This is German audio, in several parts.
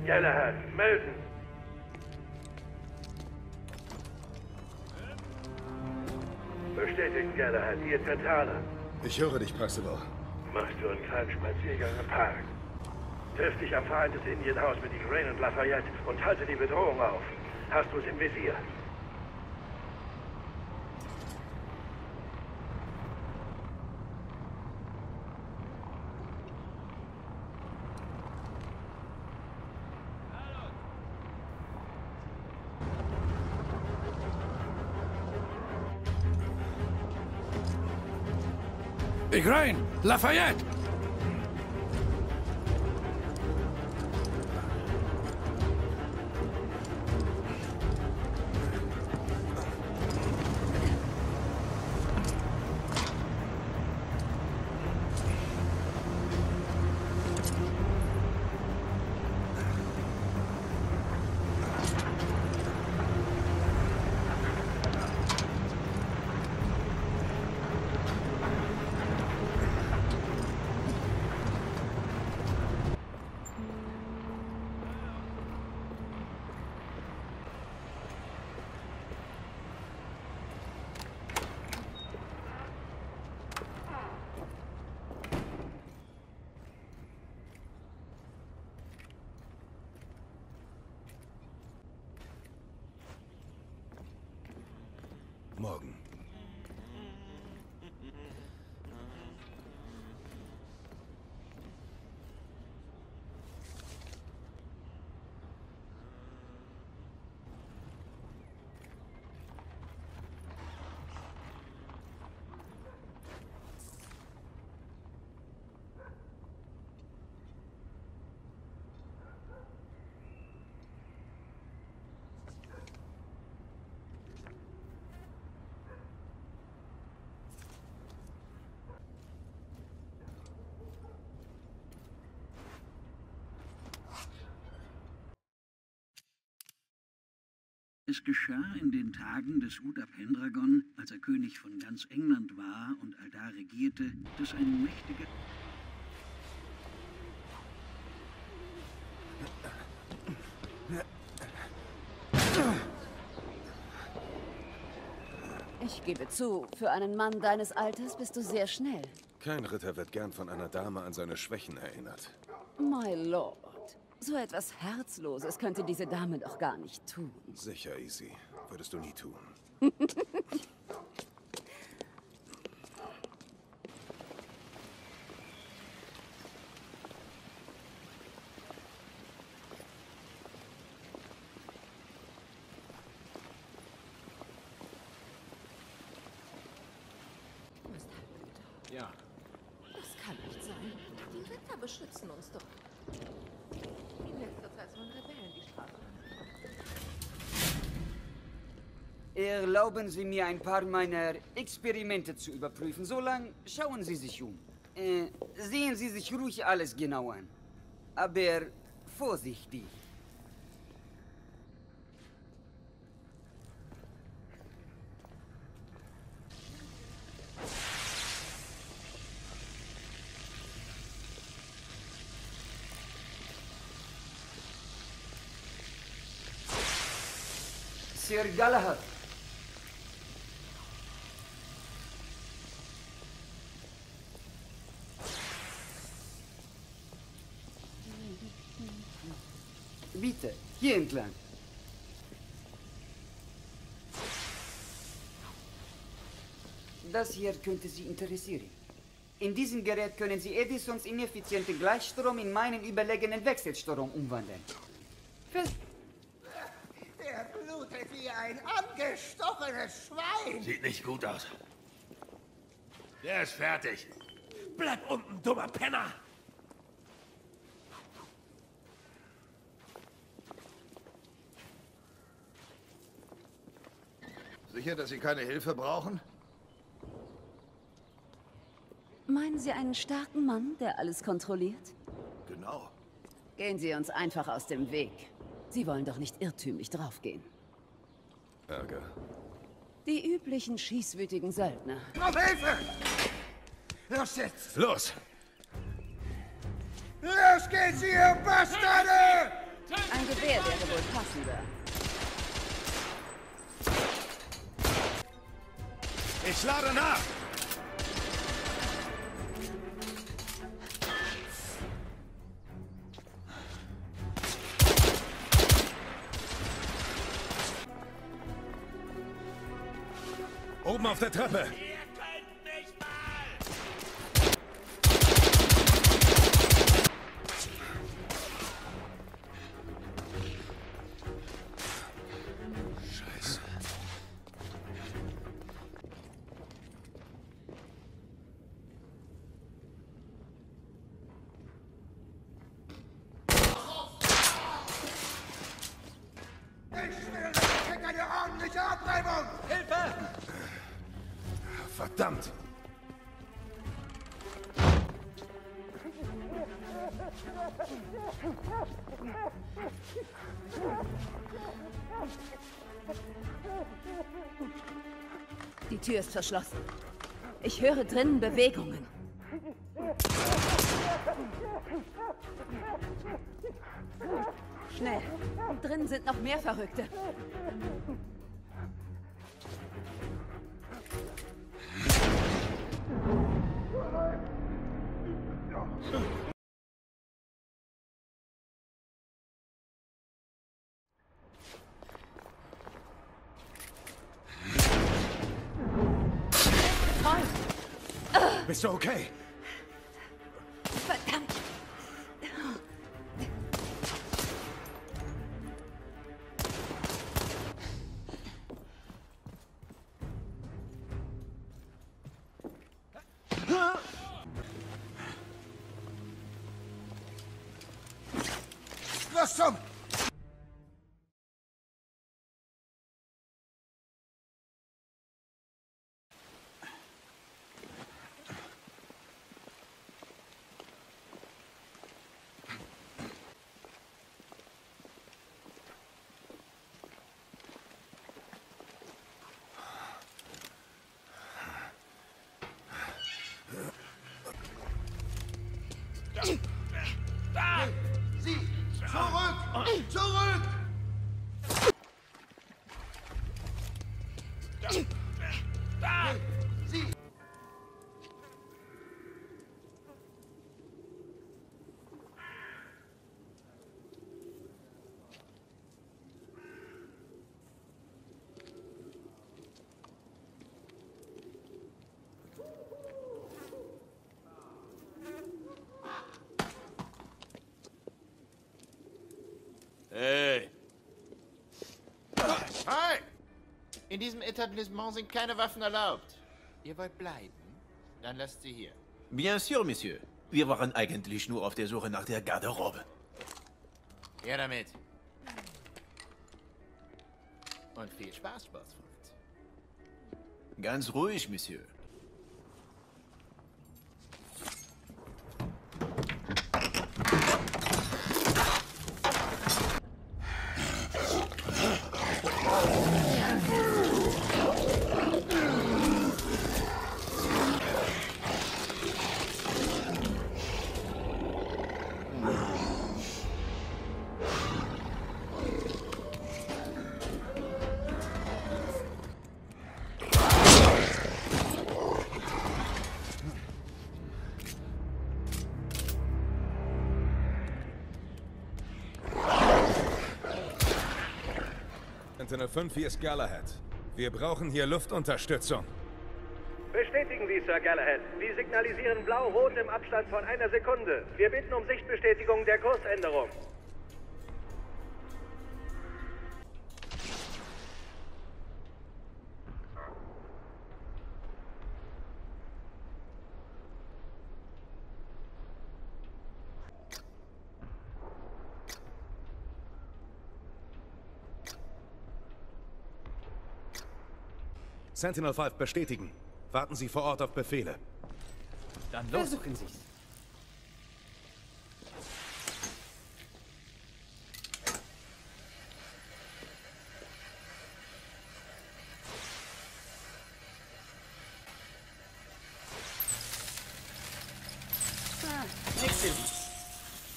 Galahad, melden! Bestätigt, Galahad, hier Zentrale. Ich höre dich, Percival. Machst du einen kleinen Spaziergang im Park. Triff dich am vereintes Indienhaus mit Igraine und Lafayette und halte die Bedrohung auf. Hast du es im Visier? Igraine! Lafayette! Morgen. Es geschah in den Tagen des Uther Pendragon, als er König von ganz England war und allda regierte, dass ein mächtiger... Ich gebe zu, für einen Mann deines Alters bist du sehr schnell. Kein Ritter wird gern von einer Dame an seine Schwächen erinnert. My Lord, so etwas Herzloses könnte diese Dame doch gar nicht tun. Sicher, Easy. Würdest du nie tun. Ja. Das kann nicht sein. Die Ritter beschützen uns doch. In letzter Zeit sollen Rebellen die Straße. Erlauben Sie mir, ein paar meiner Experimente zu überprüfen. Solange schauen Sie sich um. Sehen Sie sich ruhig alles genau an. Aber vorsichtig. Sir Galahad. Bitte, hier entlang. Das hier könnte Sie interessieren. In diesem Gerät können Sie Edisons ineffizienten Gleichstrom in meinen überlegenen Wechselstrom umwandeln. Der blutet wie ein angestochenes Schwein. Sieht nicht gut aus. Der ist fertig. Bleib unten, dummer Penner! Sicher, dass Sie keine Hilfe brauchen? Meinen Sie einen starken Mann, der alles kontrolliert? Genau. Gehen Sie uns einfach aus dem Weg. Sie wollen doch nicht irrtümlich draufgehen. Ärger. Die üblichen schießwütigen Söldner. Auf Hilfe! Los jetzt! Los! Los geht's, ihr Bastarde! Ein Gewehr wäre wohl passender. Ich lade nach! Oben auf der Treppe! Verdammt! Die Tür ist verschlossen. Ich höre drinnen Bewegungen. Schnell. Drinnen sind noch mehr Verrückte. Bist du okay? Verdammt! Was zum... Sie! Zurück! Zurück! Sie! Hey! Hi! In diesem Etablissement sind keine Waffen erlaubt. Ihr wollt bleiben? Dann lasst sie hier. Bien sûr, Monsieur. Wir waren eigentlich nur auf der Suche nach der Garderobe. Her damit. Und viel Spaß, Bossfreund. Ganz ruhig, Monsieur. Sentinel 5, hier ist Galahad. Wir brauchen hier Luftunterstützung. Bestätigen Sie, Sir Galahad. Sie signalisieren blau-rot im Abstand von 1 Sekunde. Wir bitten um Sichtbestätigung der Kursänderung. Sentinel 5 bestätigen. Warten Sie vor Ort auf Befehle. Dann los. Versuchen Sie's.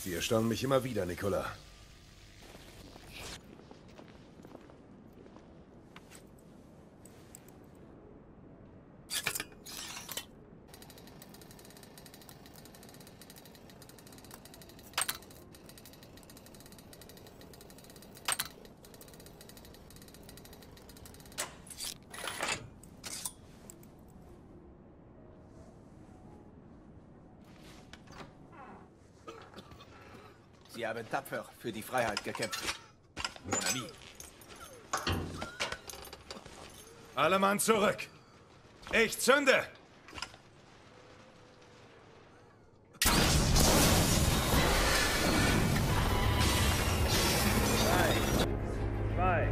Sie erstaunen mich immer wieder, Nicola. Sie haben tapfer für die Freiheit gekämpft. Mon ami. Alle Mann zurück! Ich zünde! Zwei.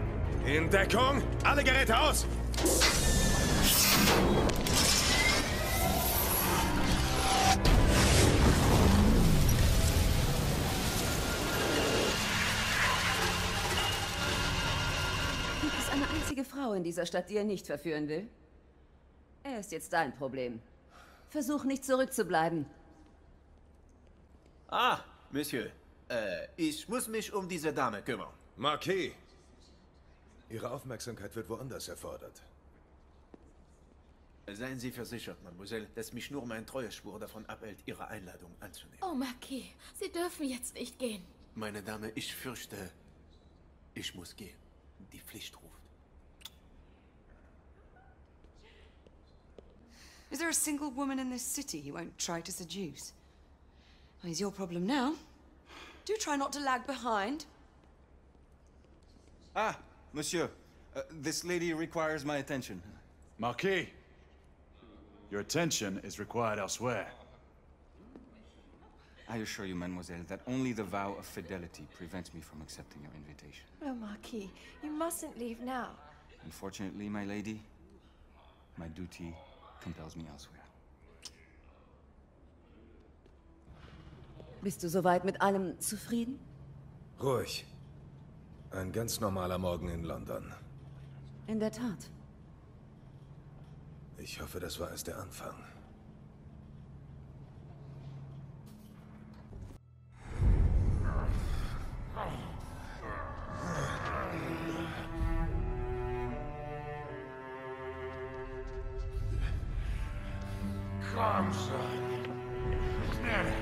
In Deckung! Alle Geräte aus! Gibt es eine einzige Frau in dieser Stadt, die er nicht verführen will? Er ist jetzt dein Problem. Versuch nicht zurückzubleiben. Ah, Monsieur. Ich muss mich um diese Dame kümmern. Marquis! Ihre Aufmerksamkeit wird woanders erfordert. Seien Sie versichert, Mademoiselle, dass mich nur mein Treueschwur davon abhält, Ihre Einladung anzunehmen. Oh, Marquis, Sie dürfen jetzt nicht gehen. Meine Dame, ich fürchte, ich muss gehen. Die Pflicht ruft. Is there a single woman in this city he won't try to seduce? Well, he's your problem now. Do try not to lag behind. Ah, monsieur. This lady requires my attention. Marquis, your attention is required elsewhere. I assure you, mademoiselle, that only the vow of fidelity prevents me from accepting your invitation. Oh, Marquis, you mustn't leave now. Unfortunately, my lady, my duty compels me elsewhere. Bist du soweit mit allem zufrieden? Ruhig. Ein ganz normaler Morgen in London. In der Tat. Ich hoffe, das war erst der Anfang. Komm schon. Schnell.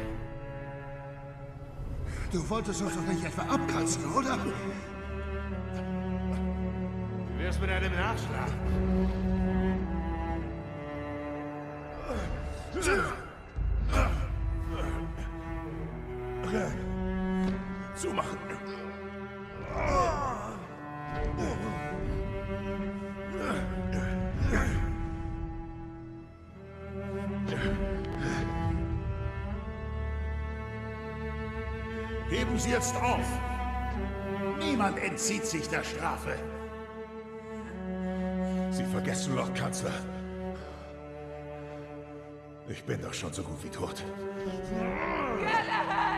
Du wolltest uns doch nicht etwa abkratzen, oder? Wie wär's mit einem Nachschlag? Zumachen. Heben Sie jetzt auf! Niemand entzieht sich der Strafe. Sie vergessen, Lord Kanzler. Ich bin doch schon so gut wie tot. Galahad!